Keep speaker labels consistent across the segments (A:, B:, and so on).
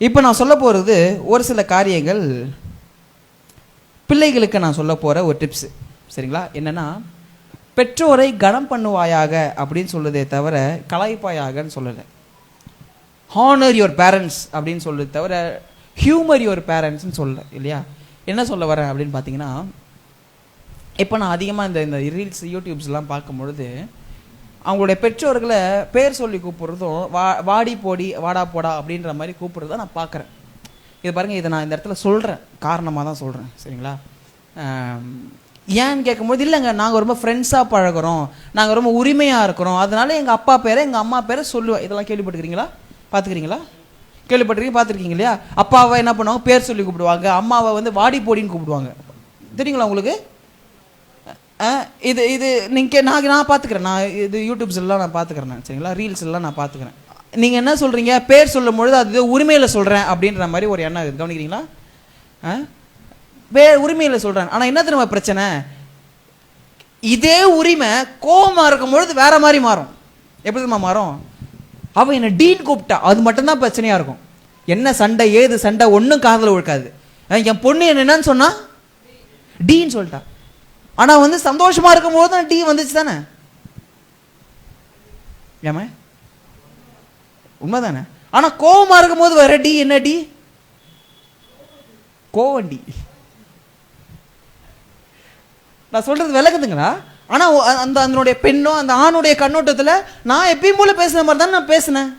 A: இப்போ நான் சொல்ல போகிறது ஒரு சில காரியங்கள் பிள்ளைகளுக்கு நான் சொல்ல போகிற ஒரு டிப்ஸு. சரிங்களா? என்னென்னா, பெற்றோரை கனம் பண்ணுவாயாக அப்படின்னு சொல்லுதே தவிர கலாய்ப்பாயாகன்னு சொல்லலை. ஹானர் யுவர் பேரண்ட்ஸ் அப்படின்னு சொல்லுது தவிர ஹியூமர் யுவர் பேரண்ட்ஸ்ன்னு சொல்லலை. இல்லையா? என்ன சொல்ல வரேன் அப்படின்னு பார்த்தீங்கன்னா, இப்போ நான் அதிகமாக இந்த ரீல்ஸ் யூடியூப்ஸ்லாம் பார்க்கும்பொழுது அவங்களுடைய பெற்றோர்களை பேர் சொல்லி கூப்பிட்றதும் வாடி போடி வாடா போடா அப்படின்ற மாதிரி கூப்பிட்றத நான் பார்க்குறேன். இது பாருங்கள், இதை நான் இந்த இடத்துல சொல்கிறேன், காரணமாக தான் சொல்கிறேன். சரிங்களா? ஏன்னு கேட்கும்போது, இல்லைங்க நாங்கள் ரொம்ப ஃப்ரெண்ட்ஸாக பழகிறோம், நாங்கள் ரொம்ப உரிமையாக இருக்கிறோம், அதனால எங்கள் அப்பா பேரை எங்கள் அம்மா பேரை சொல்லுவேன். இதெல்லாம் கேள்விப்பட்டுக்கிறீங்களா? பார்த்துக்கிறீங்களா? பார்த்துருக்கீங்க இல்லையா? அப்பாவை என்ன பண்ணுவாங்க, பேர் சொல்லி கூப்பிடுவாங்க, அம்மாவை வந்து வாடி போடின்னு கூப்பிடுவாங்க. தெரியுங்களா உங்களுக்கு? இது நீங்கள் நான் பார்த்துக்கிறேன். நான் இது யூடியூப்ஸ் எல்லாம் நான் பார்த்துக்கிறேன். சரிங்களா? ரீல்ஸ் எல்லாம் நான் பார்த்துக்கிறேன். நீங்கள் என்ன சொல்கிறீங்க, பேர் சொல்லும் பொழுது அது உரிமையில் சொல்கிறேன் அப்படின்ற மாதிரி ஒரு எண்ணம் இருக்குது. கவனிக்கிறீங்களா? உரிமையில் சொல்கிறேன். ஆனால் என்ன தெரியுமா பிரச்சனை, இதே உரிமை கோபமாக இருக்கும் பொழுது வேற மாதிரி மாறும். எப்படி தெரியுமா மாறும்? அவன் என்னை டீன் கூப்பிட்டா, அது மட்டும்தான் பிரச்சனையாக இருக்கும். என்ன சண்டை ஏது சண்டை ஒன்றும் காதில் ஒழுக்காது. என் பொண்ணு என்னன்னு சொன்னா டீன்னு சொல்லிட்டா. ஆனால் வந்து சந்தோஷமாக இருக்கும் போது தான் டீ வந்துச்சு தானே? ஏமா உண்மைதானே? ஆனால் கோவமாக இருக்கும் போது வேற டி. என்ன டி? கோவண்டி. நான் சொல்றது விளக்குதுங்களா? ஆனால் அந்த அதனுடைய பெண்ணோ அந்த ஆணுடைய கண்ணோட்டத்தில் நான் எப்பயும் போல பேசுன மாதிரி தான் நான் பேசினேன்.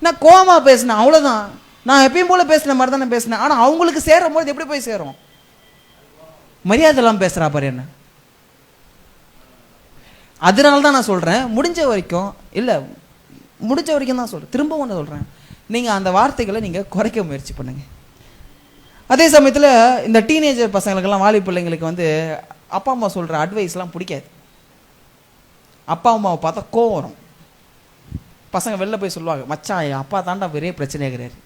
A: நான் கோவமாக பேசினேன், அவ்வளோதான். நான் எப்பயும் போல பேசுன மாதிரி தான் நான் பேசினேன். ஆனால் அவங்களுக்கு சேரும் போது எப்படி போய் சேரும்? மரியாதை எல்லாம் பேசுகிறா பாரு என்ன. அதனால தான் நான் சொல்கிறேன், முடிஞ்ச வரைக்கும் தான் சொல்கிறேன், திரும்ப ஒன்று சொல்கிறேன், நீங்கள் அந்த வார்த்தைகளை நீங்கள் குறைக்க முயற்சி பண்ணுங்க. அதே சமயத்தில் இந்த டீனேஜர் பசங்களுக்கெல்லாம், வாலி பிள்ளைங்களுக்கு வந்து அப்பா அம்மா சொல்கிற அட்வைஸ்லாம் பிடிக்காது. அப்பா அம்மாவை பார்த்தா கோவம் வரும். பசங்க வெளில போய் சொல்லுவாங்க, மச்சான் என் அப்பா தாண்டா பெரிய பிரச்சனையாகிறாரு.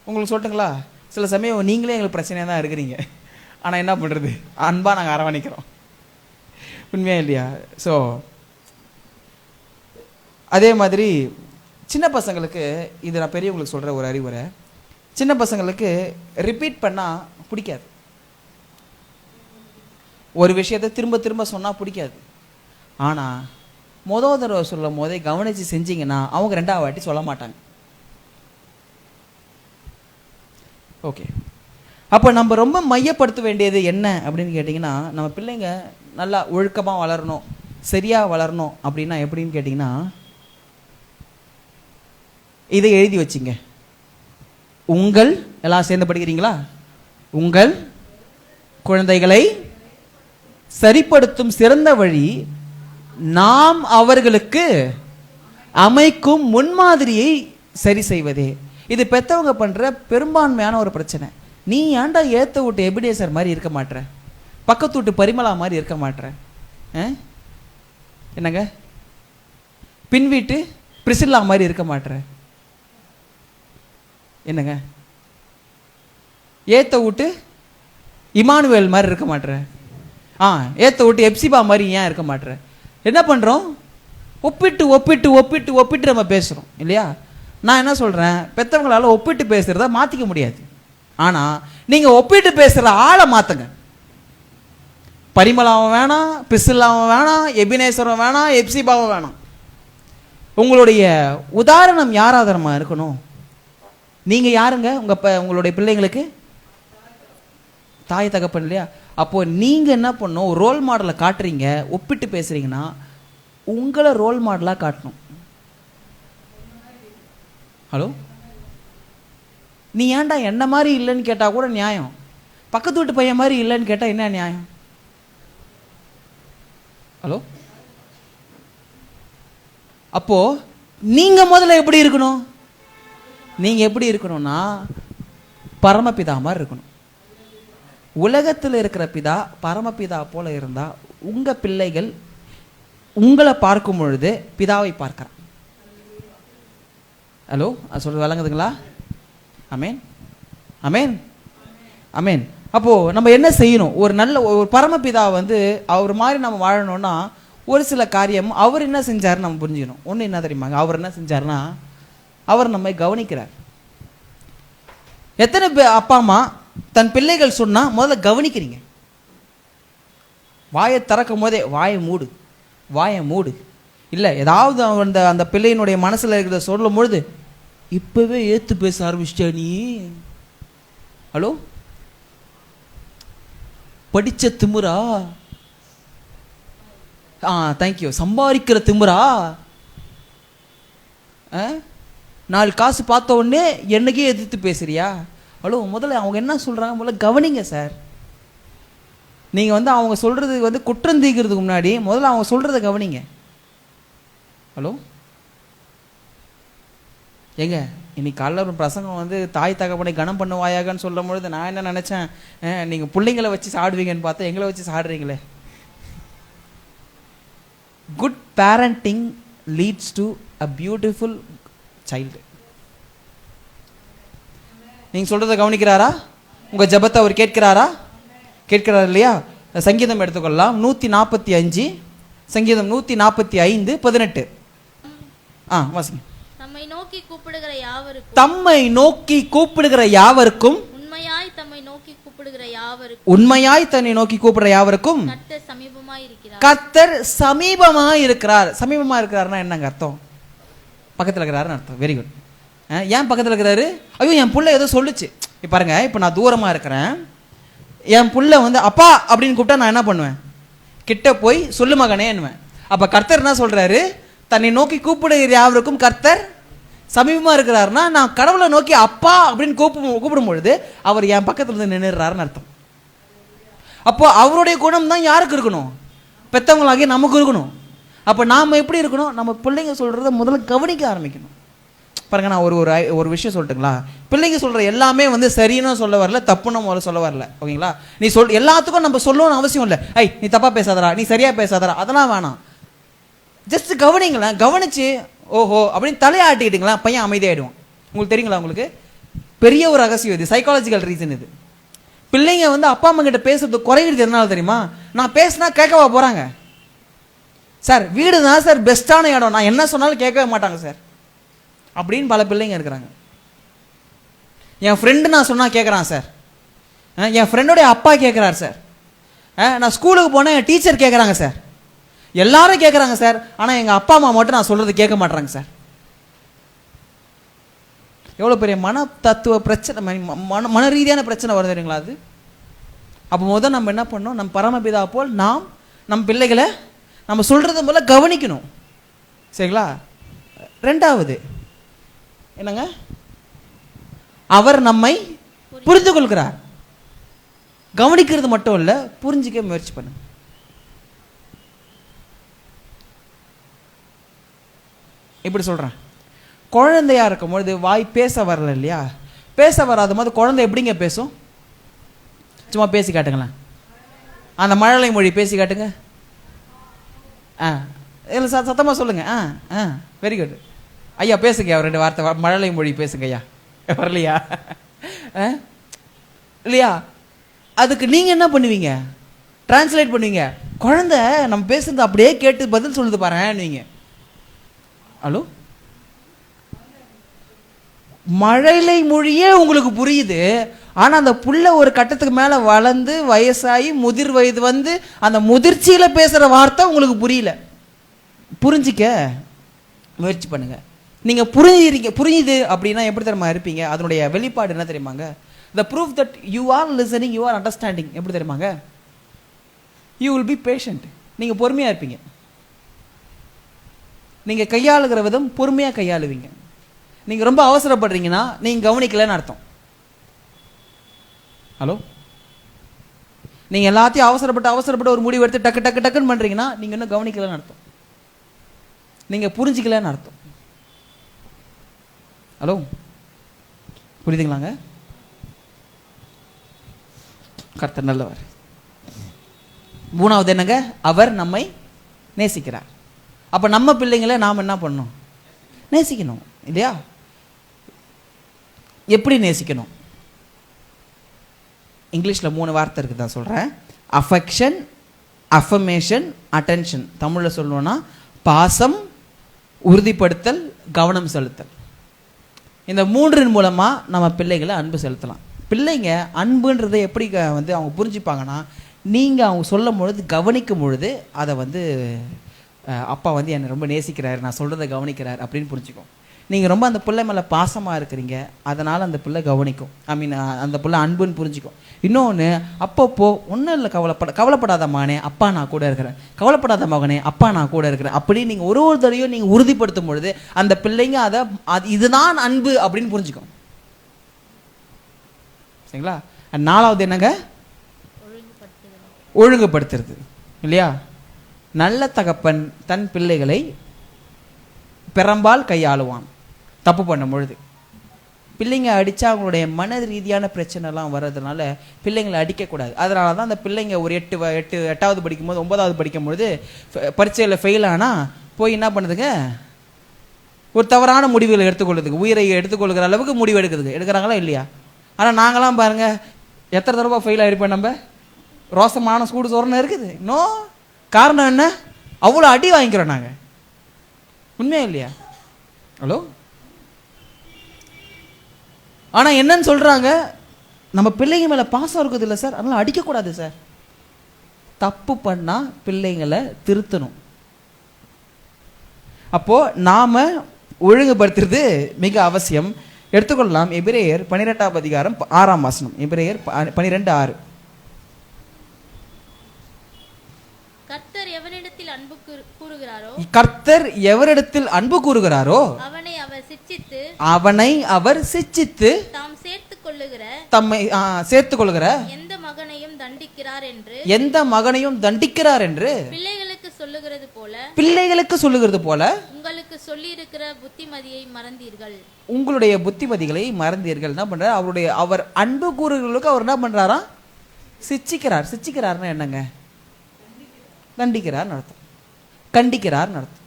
A: உங்களுக்கு சொல்லட்டுங்களா, சில சமயம் நீங்களே எங்களுக்கு பிரச்சனையாக தான் இருக்கிறீங்க, ஆனால் என்ன பண்ணுறது, அன்பாக நாங்கள் அரவணைக்கிறோம். உண்மையா இல்லையா? ஸோ அதே மாதிரி சின்ன பசங்களுக்கு இது நான் பெரியவங்களுக்கு சொல்கிற ஒரு அறிவுரை, சின்ன பசங்களுக்கு ரிப்பீட் பண்ணால் பிடிக்காது. ஒரு விஷயத்தை திரும்ப திரும்ப சொன்னால் பிடிக்காது. ஆனால் மொதல் தடவை சொல்லும் போதே கவனித்து செஞ்சிங்கன்னா அவங்க ரெண்டாவது வாட்டி சொல்ல மாட்டாங்க. ஓகே, அப்போ நம்ம ரொம்ப மையப்படுத்த வேண்டியது என்ன அப்படின்னு கேட்டிங்கன்னா, நம்ம பிள்ளைங்க நல்லா ஒழுக்கமாக வளரணும், சரியாக வளரணும் அப்படின்னா எப்படின்னு கேட்டிங்கன்னா, இதை எழுதி வச்சிங்க. உங்கள் எல்லாம் சேர்ந்து படிக்கிறீங்களா? உங்கள் குழந்தைகளை சரிப்படுத்தும் சிறந்த வழி நாம் அவர்களுக்கு அமைக்கும் முன்மாதிரியை சரி செய்வதே. இது பெற்றவங்க பண்ணுற பெரும்பான்மையான ஒரு பிரச்சனை. நீ ஏன்டா ஏற்ற விட்டு எபிடேசர் மாதிரி இருக்க மாட்டேற, பக்கத்து வீட்டு பரிமளா மாதிரி இருக்க மாட்டேற, என்னங்க பின் வீட்டு பிரிசில்லா மாதிரி இருக்க மாட்டேற, என்னங்க ஏற்ற விட்டு இமானுவேல் மாதிரி இருக்க மாட்டேற, ஏற்ற விட்டு எப்சிபா மாதிரி ஏன் இருக்க மாட்டேற? என்ன பண்ணுறோம்? ஒப்பிட்டு ஒப்பிட்டு ஒப்பிட்டு ஒப்பிட்டு நம்ம பேசுகிறோம் இல்லையா? நான் என்ன சொல்கிறேன், பெற்றவங்களால் ஒப்பிட்டு பேசுகிறத மாற்றிக்க முடியாது. ஆனால் நீங்கள் ஒப்பிட்டு பேசுகிற ஆளை மாற்றுங்க. பரிமளாவும் வேணாம், பிரிசில்லாவும் வேணாம், எபினேசரும் வேணாம், எப்சிபாவும் வேணாம். உங்களுடைய உதாரணம் யார் ஆதாரமாக இருக்கணும்? நீங்கள் யாருங்க? உங்களுடைய பிள்ளைங்களுக்கு தாய் தகப்பன் இல்லையா? அப்போ நீங்கள் என்ன பண்ணணும், ஒரு ரோல் மாடலை காட்டுறீங்க, ஒப்பிட்டு பேசுகிறீங்கன்னா உங்களை ரோல் மாடலாக காட்டணும். ஹலோ, நீ ஏன்டா என்ன மாதிரி இல்லைன்னு கேட்டால் கூட நியாயம், பக்கத்து வீட்டு பையன் மாதிரி இல்லைன்னு கேட்டால் என்ன நியாயம்? ஹலோ, அப்போ நீங்க முதல்ல எப்படி இருக்கணும்? நீங்க எப்படி இருக்கணும்னா பரமபிதா மாதிரி இருக்கணும். உலகத்தில் இருக்கிற பிதா பரமபிதா போல இருந்தா உங்க பிள்ளைகள் உங்களை பார்க்கும் பொழுது பிதாவை பார்க்கிறான். ஹலோ, அது சொல்றது விளங்குதுங்களா? அமேன், அமேன், அமேன். அப்போ நம்ம என்ன செய்யணும்? ஒரு நல்ல ஒரு பரமபிதா வந்து அவர் மாதிரி நம்ம வாழணும்னா ஒரு சில காரியம் அவர் என்ன செஞ்சாருன்னு நம்ம புரிஞ்சுக்கணும். ஒன்று என்ன தெரியுமாங்க, அவர் என்ன செஞ்சாருன்னா அவர் நம்மை கவனிக்கிறார். எத்தனை அப்பா அம்மா தன் பிள்ளைகள் சொன்னா முதல்ல கவனிக்கிறீங்க? வாயை திறக்கும் போதே வாயை மூடு இல்லை, ஏதாவது அந்த பிள்ளையினுடைய மனசில் இருக்கிறத சொல்லும் பொழுது இப்பவே ஏத்து பேச ஆரம்பிச்சிட்டியா நீ? ஹலோ, படிச்ச திமுறா, தேங்க்யூ, சம்பாதிக்கிற திமுறா, 4 காசு பார்த்த உடனே என்னைக்கே எதிர்த்து பேசுறியா? ஹலோ, முதல்ல அவங்க என்ன சொல்றாங்க முதல்ல கவனிங்க சார். நீங்க அவங்க சொல்றது குற்றம் தீக்கிறதுக்கு முன்னாடி முதல்ல அவங்க சொல்றதை கவனிங்க. ஹலோ, ஏங்க இன்னைக்கு காலைல ஒரு பிரசங்கம் தாய் தகப்பனை கனம் பண்ணுவாயாகன்னு சொல்லும் பொழுது நான் என்ன நினைச்சேன், நீங்க பிள்ளைங்களை வச்சு சாடுவீங்கன்னு பார்த்தா எங்களை வச்சு சாடுறீங்களே. Good parenting leads to a beautiful child. நீங்க சொல்றதை கவனிக்கிறாரா? உங்க ஜெபத்தை அவர் கேட்கிறாரா? கேட்கிறார் இல்லையா? சங்கீதம் எடுத்துக்கொள்ளலாம். 145 சங்கீதம் 145:18. வாசிங்க.
B: தம்மை நோக்கி கூப்பிடுகிற யாவருக்கும்
A: உண்மையாய் தன்னை நோக்கி கூப்பிடுகிற யாவருக்கும் கர்த்தர் சமீபமாய் இருக்கிறார். சமீபமா இருக்கிறார்னா என்னங்க அர்த்தம்? பக்கத்தில் இருக்கிறாருன்னு அர்த்தம். Very good. ஏன் பக்கத்தில் இருக்கிறாரு? ஐயோ என் புள்ள ஏதோ சொல்லுச்சு. பாருங்க, இப்போ நான் தூரமா இருக்கிறேன், என் புள்ள அப்பா அப்படின்னு கூப்பிட்டா நான் என்ன பண்ணுவேன்? கிட்ட போய் சொல்லு மகனே என்னுவேன். அப்ப கர்த்தர் என்ன சொல்றாரு? தன்னை நோக்கி கூப்பிடுகிற யாவருக்கும் கர்த்தர் சமீபமா இருக்கிறாருன்னா நான் கடவுளை நோக்கி அப்பா அப்படின்னு கூப்பிடும் பொழுது அவர் என் பக்கத்துல இருந்து நின்றுறாருன்னு அர்த்தம். அப்போ அவருடைய குணம் தான் யாருக்கு இருக்கணும்? பெத்தவங்களாகி நமக்கு இருக்கணும். அப்ப நாம எப்படி இருக்கணும்? நம்ம பிள்ளைங்க சொல்றத முதல்ல கவனிக்க ஆரம்பிக்கணும். பாருங்க, நான் ஒரு விஷயம் சொல்லட்டுங்களா? பிள்ளைங்க சொல்ற எல்லாமே சரின்னு சொல்ல வரல, தப்புன்னு முதல்ல சொல்ல வரல. ஓகேங்களா? நீ எல்லாத்துக்கும் நம்ம சொல்லணும்னு அவசியம் இல்லை. நீ தப்பா பேசாதரா, நீ சரியா பேசாதரா, அதெல்லாம் வேணாம். ஜஸ்ட் கவனிங்களேன். கவனிச்சு ஓஹோ அப்படின்னு தலையாட்டிக்கிட்டீங்களா பையன் அமைதியாயிடுவான். உங்களுக்கு தெரியுங்களா? உங்களுக்கு பெரிய ஒரு ரகசியம் இது, சைக்காலஜிக்கல் ரீசன் இது. பிள்ளைங்க அப்பா அம்மா கிட்ட பேசுறது குறைகிறது எதனால தெரியுமா? நான் பேசினா கேட்கவா போறாங்க சார்? வீடு தான் சார் பெஸ்டான இடம், நான் என்ன சொன்னாலும் கேட்கவே மாட்டாங்க சார் அப்படின்னு பல பிள்ளைங்க இருக்கிறாங்க. என் ஃப்ரெண்டு நான் சொன்னா கேட்குறான் சார், என் ஃப்ரெண்டோடைய அப்பா கேட்குறாரு சார், நான் ஸ்கூலுக்கு போனேன் என் டீச்சர் கேட்குறாங்க சார், எல்லாரும் கேட்குறாங்க சார், ஆனால் எங்கள் அப்பா அம்மா மட்டும் நான் சொல்றது கேட்க மாட்டாங்க சார். எவ்வளோ பெரிய மன தத்துவ பிரச்சனை, மன ரீதியான பிரச்சனை வருது இல்லைங்களா அது? அப்போ முதல் நம்ம என்ன பண்ணணும்? நம்ம பரமபிதா போல் நாம் நம் பிள்ளைகளை நம்ம சொல்றது போல கவனிக்கணும். சரிங்களா? ரெண்டாவது என்னங்க? அவர் நம்மை புரிந்து கொள்கிறார். கவனிக்கிறது மட்டும் இல்ல, புரிஞ்சிக்க முயற்சி பண்ணுங்க. இப்படி சொல்றேன், குழந்தையா இருக்கும் பொழுது வாய் பேச வரல இல்லையா? பேச வராத போது குழந்தை எப்படிங்க பேசும்? சும்மா பேசி காட்டுங்களேன், அந்த மழலை மொழி பேசி காட்டுங்க. இல்லை சத்தமா சொல்லுங்க. வெரி குட் ஐயா, பேசுங்க. அவர் 2 வார்த்தை மழலை மொழி பேசுங்க ஐயா. வரலையா? இல்லையா? அதுக்கு நீங்க என்ன பண்ணுவீங்க? டிரான்ஸ்லேட் பண்ணுவீங்க. குழந்தை நம்ம பேசுறது அப்படியே கேட்டு பதில் சொல்லுது பாரு நீங்க. ஹலோ, மழலை மொழியே உங்களுக்கு புரியுது, ஆனா அந்த புள்ள ஒரு கட்டத்துக்கு மேல வளர்ந்து வயசாகி முதிர் வயது அந்த முதிர்ச்சியில பேசுற வார்த்தை உங்களுக்கு புரியல. புரிஞ்சிக்க முயற்சி பண்ணுங்க. நீங்க புரியுது அப்படின்னா எப்படி தெரியுமா இருப்பீங்க? அதனுடைய வெளிப்பாடு என்ன தெரியுமாங்க? the proof that you are listening, you are understanding எப்படி தெரியுமாங்க? you will be patient. நீங்க பொறுமையா இருப்பீங்க. நீங்க கையாளுகிற விதம் பொறுமையா கையாளுவீங்க. நீங்க ரொம்ப அவசரப்படுறீங்கன்னா நீங்க கவனிக்கலன்னு அர்த்தம். ஹலோ, நீங்க எல்லாத்தையும் அவசரப்பட்டு ஒரு முடிவு எடுத்து டக்கு டக்கு டக்குன்னு பண்றீங்கன்னா நீங்க இன்னும் கவனிக்கலன்னு அர்த்தம், நீங்க புரிஞ்சிக்கலன்னு அர்த்தம். ஹலோ, புரியுதுங்களாங்க? கர்த்தர் நல்லவர். 3வது என்னங்க? அவர் நம்மை நேசிக்கிறார். அப்ப நம்ம பிள்ளைங்களை நாம் என்ன பண்ணணும்? நேசிக்கணும் இல்லையா? எப்படி நேசிக்கணும்? இங்கிலீஷ்ல 3 வார்த்தை இருக்கு, தான் சொல்றேன். Affection, affirmation, attention. தமிழ்ல சொல்லணும்னா பாசம், உறுதிப்படுத்தல், கவனம் செலுத்தல். இந்த மூன்றின் மூலமா நம்ம பிள்ளைகளை அன்பு செலுத்தலாம். பிள்ளைங்க அன்புன்றதை எப்படி வந்து அவங்க புரிஞ்சுப்பாங்கன்னா, நீங்க அவங்க சொல்லும் பொழுது கவனிக்கும் பொழுது அதை வந்து அப்பா வந்து என்னை ரொம்ப நேசிக்கிறாரு, நான் சொல்றதை கவனிக்கிறார் அப்படின்னு புரிஞ்சுக்கும். நீங்கள் ரொம்ப அந்த பிள்ளை மேலே பாசமாக இருக்கிறீங்க, அதனால் அந்த பிள்ளை கவனிக்கும். அந்த பிள்ளை அன்புன்னு புரிஞ்சுக்கும். இன்னொன்று, அப்பப்போ ஒன்றும் இல்லை, கவலைப்படாத மகனே அப்பா நான் கூட இருக்கிறேன், கவலைப்படாத மகனே அப்பா நான் கூட இருக்கிறேன் அப்படின்னு நீங்கள் ஒரு தடவையும் நீங்கள் உறுதிப்படுத்தும் பொழுது அந்த பிள்ளைங்க இதுதான் அன்பு அப்படின்னு புரிஞ்சுக்கும். சரிங்களா? நாலாவது என்னங்க? ஒழுங்குபடுத்துறது இல்லையா? நல்ல தகப்பன் தன் பிள்ளைகளை பெரம்பால் கையாளுவான். தப்பு பண்ணும் பொழுது பிள்ளைங்க அடித்தா அவங்களுடைய மன ரீதியான பிரச்சனைலாம் வர்றதுனால பிள்ளைங்களை அடிக்கக்கூடாது. அதனால தான் அந்த பிள்ளைங்க ஒரு 8வது படிக்கும்போது 9வது படிக்கும்பொழுது பரீட்சையில் ஃபெயில் ஆனால் போய் என்ன பண்ணுதுங்க, ஒரு தவறான முடிவுகளை எடுத்துக்கொள்ளுதுங்க, உயிரை எடுத்துக்கொள்கிற அளவுக்கு முடிவு எடுக்கிறாங்களா இல்லையா? ஆனால் நாங்களாம் பாருங்கள், எத்தனை தடவை ஃபெயில் ஆகிருப்போம், நம்ம ரோசமான சூடு சோறுன்னு இருக்குது. இன்னும் காரணம் என்ன? அவ்வளோ அடி வாங்கிக்கிறோம் நாங்கள். உண்மையா இல்லையா? ஹலோ? ஆனால் என்னன்னு சொல்கிறாங்க, நம்ம பிள்ளைங்க மேலே பாசம் இருக்குது இல்லை சார், அதனால் அடிக்கக்கூடாது சார். தப்பு பண்ணால் பிள்ளைங்களை திருத்தணும். அப்போது நாம் ஒழுங்குபடுத்துறது மிக அவசியம். எடுத்துக்கொள்ளலாம். எபிரேயர் 12ஆம் அதிகாரம் 6ஆம் வசனம். எபிரேயர் 12:6.
B: கர்த்தர் எவனிடத்தில் அன்பு
A: அன்பு கூறுகிறாரோ அவனை அவர் சிட்சித்து தம்மை சேர்த்துக் கொள்ளுகிற எந்த மகனையும் தண்டிக்கிறார் என்று பிள்ளைகளுக்கு சொல்லுகிறது போல
B: உங்களுக்கு சொல்லி இருக்கிற புத்திமதியை மறந்தீர்கள்.
A: உங்களுடைய புத்திமதிகளை மறந்தீர்கள். என்ன பண்றாரு? அவர் அன்பு கூறுகளுக்கு அவர் என்ன பண்றாரா? சிட்சிக்கிறார்னா என்னங்க? தண்டிக்கிறார் அர்த்தம், கண்டிக்கிறார் அர்த்தம்.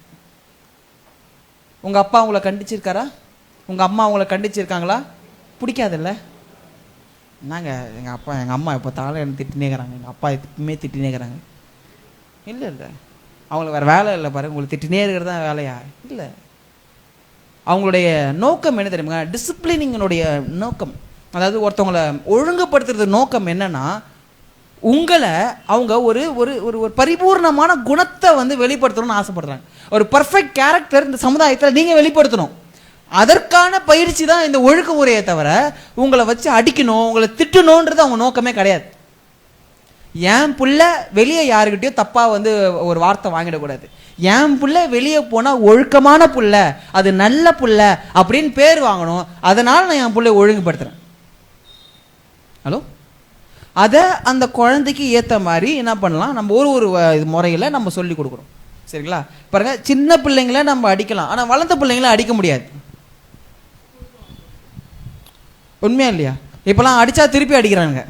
A: உங்க அப்பா உங்களை கண்டிச்சிருக்காரா? உங்க அம்மா உங்களை கண்டிச்சிருக்காங்களா? பிடிக்காதுல்ல? என்னங்க எங்கள் அம்மா இப்போ தாழ என்ன திட்டினேக்கிறாங்க, எங்கள் அப்பா எப்பவுமே திட்டினேக்கிறாங்க. இல்லை அவங்களுக்கு வேறு வேலை இல்லை பாருங்க, உங்களுக்கு திட்டினே இருக்கிறது தான் வேலையா? இல்லை. அவங்களுடைய நோக்கம் என்ன தெரியுமா? டிசிப்ளினிங்கனுடைய நோக்கம், அதாவது ஒருத்தவங்களை ஒழுங்குபடுத்துறது நோக்கம் என்னன்னா, உங்களை அவங்க ஒரு ஒரு ஒரு பரிபூர்ணமான குணத்தை வந்து வெளிப்படுத்தணும்னு ஆசைப்படுறாங்க. ஒரு பர்ஃபெக்ட் கேரக்டர் இந்த சமுதாயத்தில் நீங்கள் வெளிப்படுத்தணும். அதற்கான பயிற்சி தான் இந்த ஒழுக்க முறையை தவிர உங்களை வச்சு அடிக்கணும், உங்களை திட்டணுன்றது அவங்க நோக்கமே கிடையாது. என் புள்ள வெளியே யாருக்கிட்டையும் தப்பாக வந்து ஒரு வார்த்தை வாங்கிடக்கூடாது. என் புள்ள வெளியே போனால் ஒழுக்கமான புள்ள, அது நல்ல புள்ள அப்படின்னு பேர் வாங்கணும். அதனால் நான் என் பிள்ளை ஒழுங்குபடுத்துகிறேன். ஹலோ? அதை அந்த குழந்தைக்கு ஏற்ற மாதிரி என்ன பண்ணலாம், நம்ம ஒரு முறையில் நம்ம சொல்லி கொடுக்குறோம். சரிங்களா? பாருங்க, சின்ன பிள்ளைங்களை நம்ம அடிக்கலாம், ஆனால் வளர்ந்த பிள்ளைங்களை அடிக்க முடியாது. உண்மையா இல்லையா? இப்போலாம் அடித்தா திருப்பி அடிக்கிறாங்க.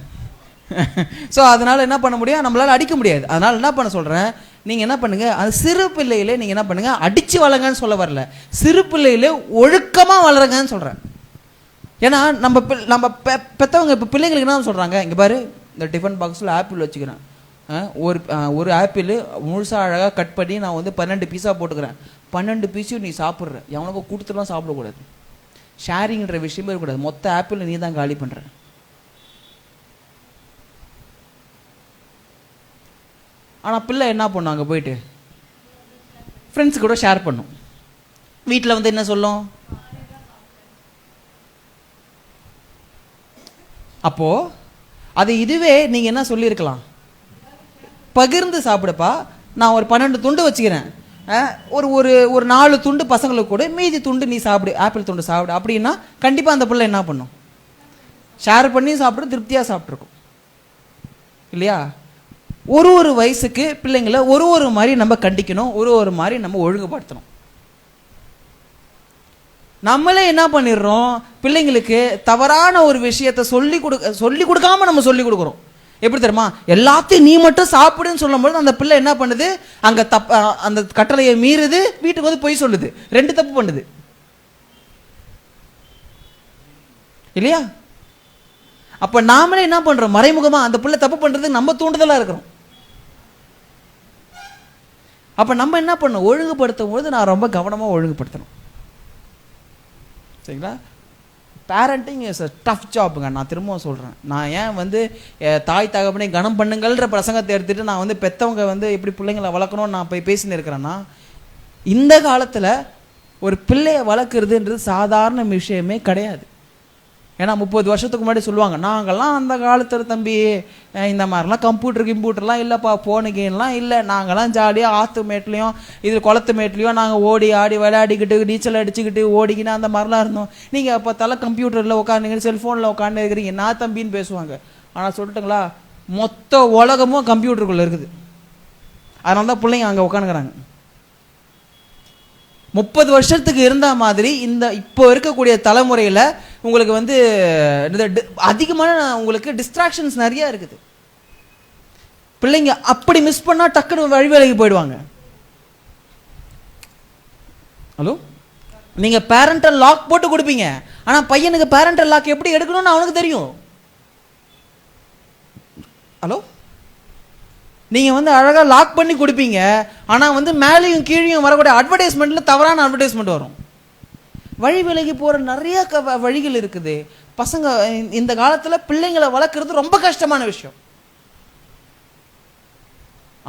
A: ஸோ அதனால் என்ன பண்ண முடியும், நம்மளால் அடிக்க முடியாது. அதனால் என்ன பண்ண சொல்கிறேன், நீங்கள் என்ன பண்ணுங்கள், அது சிறு பிள்ளையிலே நீங்கள் என்ன பண்ணுங்கள், அடித்து வளருங்கன்னு சொல்ல வரல, சிறு பிள்ளையிலே ஒழுக்கமாக வளருங்கன்னு சொல்கிறேன். ஏன்னா நம்ம பெற்றவங்க இப்போ பிள்ளைங்களுக்கு என்ன சொல்கிறாங்க, இங்கே பாரு இந்த டிஃபன் பாக்ஸில் ஆப்பிள் வச்சுக்கிறேன், ஒரு ஆப்பிள் முழுசாக அழகாக கட் பண்ணி நான் வந்து 12 பீஸாக போட்டுக்கிறேன், 12 பீஸையும் நீ சாப்பிட்ற, எவனுக்கும் கொடுத்துலாம் சாப்பிடக்கூடாது, ஷேரிங்ன்ற விஷயமே இருக்கக்கூடாது, மொத்த ஆப்பிள் நீ தான் காலி பண்ணுற. ஆனால் பிள்ளை என்ன பண்ணும், அங்கே போயிட்டு ஃப்ரெண்ட்ஸு கூட ஷேர் பண்ணும். வீட்டில் வந்து என்ன சொல்லும், அப்போது அது இதுவே நீங்கள் என்ன சொல்லியிருக்கலாம், பகிர்ந்து சாப்பிடுப்பா, நான் ஒரு 12 துண்டு வச்சுக்கிறேன், ஒரு 4 துண்டு பசங்களுக்கு கூட, மீதி துண்டு நீ சாப்பிடு, ஆப்பிள் துண்டு சாப்பிடு அப்படின்னா கண்டிப்பாக அந்த பிள்ளை என்ன பண்ணும், ஷேர் பண்ணி சாப்பிட்டு திருப்தியாக சாப்பிட்ருக்கும் இல்லையா? ஒரு வயசுக்கு பிள்ளைங்களை ஒரு மாதிரி நம்ம கண்டிக்கணும், ஒரு மாதிரி நம்ம ஒழுங்குபடுத்தணும். நம்மளே என்ன பண்ணிடுறோம், பிள்ளைங்களுக்கு தவறான ஒரு விஷயத்தை சொல்லி கொடுக்காம நம்ம சொல்லி கொடுக்குறோம். எப்படி தெரியுமா, எல்லாத்தையும் நீ மட்டும் சாப்பிடுன்னு சொல்லும்போது அந்த பிள்ளை என்ன பண்ணுது, அங்கே அந்த கட்டளையை மீறுது, வீட்டுக்கு வந்து பொய் சொல்லுது, 2 தப்பு பண்ணுது இல்லையா? அப்போ நாமளே என்ன பண்ணுறோம், மறைமுகமாக அந்த பிள்ளை தப்பு பண்ணுறதுக்கு நம்ம தூண்டுதலாக இருக்கிறோம். அப்போ நம்ம என்ன பண்ணணும், ஒழுங்குபடுத்தும் போது நான் ரொம்ப கவனமாக ஒழுங்குபடுத்தணும். சரிங்களா? பேரண்டிங் இஸ் அ டஃப் ஜாப்புங்க. நான் திரும்பவும் சொல்கிறேன். நான் ஏன் வந்து தாய் தகப்பனை கனம் பண்ணுங்கள்ன்ற பிரசங்கத்தை எடுத்துகிட்டு நான் வந்து பெற்றவங்க வந்து எப்படி பிள்ளைங்களை வளர்க்கணும்னு நான் போய் பேசின்னு இருக்கிறேன்னா, இந்த காலத்தில் ஒரு பிள்ளையை வளர்க்குறதுன்றது சாதாரண விஷயமே கிடையாது. ஏன்னா 30 வருஷத்துக்கு முன்னாடி சொல்லுவாங்க, நாங்கள்லாம் அந்த காலத்தில் தம்பி இந்த மாதிரிலாம் கம்ப்யூட்டர்லாம் இல்லைப்பா, ஃபோனு கேம்லாம் இல்லை, நாங்கள்லாம் ஜாலியாக ஆற்று மேட்லேயும் இது குளத்து மேட்லேயும் நாங்கள் ஓடி ஆடி விளையாடிக்கிட்டு நீச்சல் அடிச்சுக்கிட்டு ஓடிக்கின்னு அந்த மாதிரிலாம் இருந்தோம். நீங்கள் அப்போ தலை கம்ப்யூட்டரில் உட்காந்துங்க, செல்ஃபோனில் உட்காந்து இருக்கிறீங்க, நான் தம்பின்னு பேசுவாங்க. ஆனால் சொல்லட்டுங்களா, மொத்த உலகமும் கம்ப்யூட்டருக்குள்ளே இருக்குது. அதனால தான் பிள்ளைங்க அங்கே உட்காந்துக்கிறாங்க. 30 வருஷத்துக்கு இருந்த மாதிரி இந்த இப்போ இருக்கக்கூடிய தலைமுறையில் உங்களுக்கு வந்து அதிகமான உங்களுக்கு டிஸ்ட்ராக்ஷன்ஸ் நிறைய இருக்குது. பிள்ளைங்க அப்படி மிஸ் பண்ணா டக்குன்னு வழிவேலைக்கு போயிடுவாங்க. ஹலோ, நீங்க பேரண்டல் லாக் போட்டு கொடுப்பீங்க, ஆனா பையனுக்கு பேரண்டல் லாக் எப்படி எடுக்கணும்னு அவனுக்கு தெரியும். ஹலோ, நீங்கள் வந்து அழகாக லாக் பண்ணி கொடுப்பீங்க, ஆனால் வந்து மேலேயும் கீழேயும் வரக்கூடிய அட்வர்டைஸ்மெண்ட்டில் தவறான அட்வர்டைஸ்மெண்ட் வரும். வழி விலகி போகிற நிறைய வழிகள் இருக்குது. பசங்க இந்த காலத்தில் பிள்ளைங்களை வளர்க்குறது ரொம்ப கஷ்டமான விஷயம்.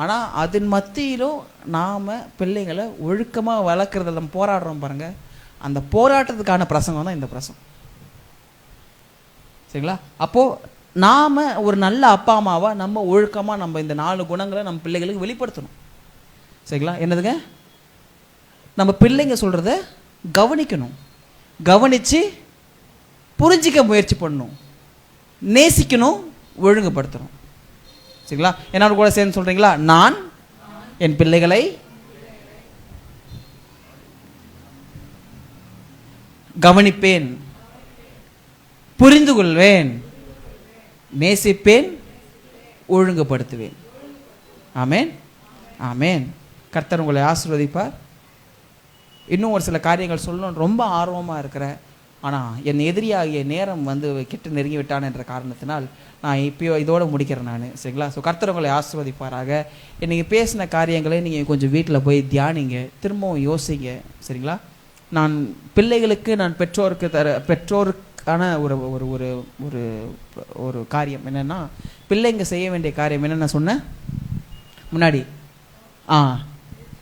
A: ஆனால் அதன் மத்தியிலும் நாம் பிள்ளைங்களை ஒழுக்கமாக வளர்க்குறதுல நம்ம போராடுறோம் பாருங்கள். அந்த போராட்டத்துக்கான பிரசங்கம் தான் இந்த பிரசங்கம். சரிங்களா? அப்போது நாம் ஒரு நல்ல அப்பா அம்மாவாக நம்ம ஒழுக்கமாக நம்ம இந்த 4 குணங்களை நம்ம பிள்ளைகளுக்கு வெளிப்படுத்தணும். சரிங்களா? என்னதுங்க? நம்ம பிள்ளைங்க சொல்கிறத கவனிக்கணும், கவனித்து புரிஞ்சிக்க முயற்சி பண்ணணும், நேசிக்கணும், ஒழுங்குபடுத்தணும். சரிங்களா? என்னோட கூட சேர்ந்து சொல்கிறீங்களா? நான் என் பிள்ளைகளை கவனிப்பேன், புரிந்து கொள்வேன், நேசிப்பேன், ஒழுங்குபடுத்துவேன். ஆமேன், ஆமேன். கர்த்தர் உங்களை ஆசீர்வதிப்பார். இன்னும் ஒரு சில காரியங்கள் சொல்லணும்னு ரொம்ப ஆர்வமாக இருக்கிறேன். ஆனால் என் எதிரியாகிய நேரம் வந்து கிட்ட நெருங்கி விட்டான் என்ற காரணத்தினால் நான் இப்போயோ இதோடு முடிக்கிறேன் நான். சரிங்களா? ஸோ கர்த்தர் உங்களை ஆசீர்வதிப்பாராக. இன்றைக்கி பேசின காரியங்களை நீங்கள் கொஞ்சம் வீட்டில் போய் தியானிங்க, திரும்பவும் யோசிங்க. சரிங்களா? நான் பிள்ளைகளுக்கு நான் பெற்றோருக்கான ஒரு ஒரு ஒரு ஒரு ஒரு காரியம் என்னென்னா, பிள்ளைங்க செய்ய வேண்டிய காரியம் என்னென்ன சொன்னேன் முன்னாடி?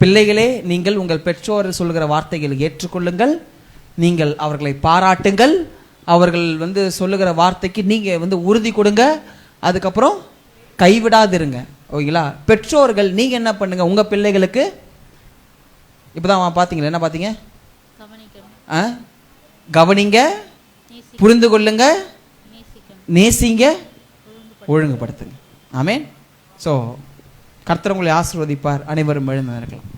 A: பிள்ளைகளே, நீங்கள் உங்கள் பெற்றோர் சொல்கிற வார்த்தைகளை ஏற்றுக்கொள்ளுங்கள், நீங்கள் அவர்களை பாராட்டுங்கள், அவர்கள் வந்து சொல்லுகிற வார்த்தைக்கு நீங்கள் வந்து உறுதி கொடுங்க, அதுக்கப்புறம் கைவிடாதிருங்க. ஓகேங்களா? பெற்றோர்கள் நீங்கள் என்ன பண்ணுங்க, உங்கள் பிள்ளைகளுக்கு இப்போதான் பார்த்தீங்களா, என்ன பார்த்தீங்க? கவனிங்க, புரிந்து கொள்ளுங்க, நேசிங்க, ஒழுங்குபடுத்துங்க. ஆமேன். ஸோ கர்த்தர் உங்களை ஆசீர்வதிப்பார். அனைவரும் எழுந்து நிற்கலாம்.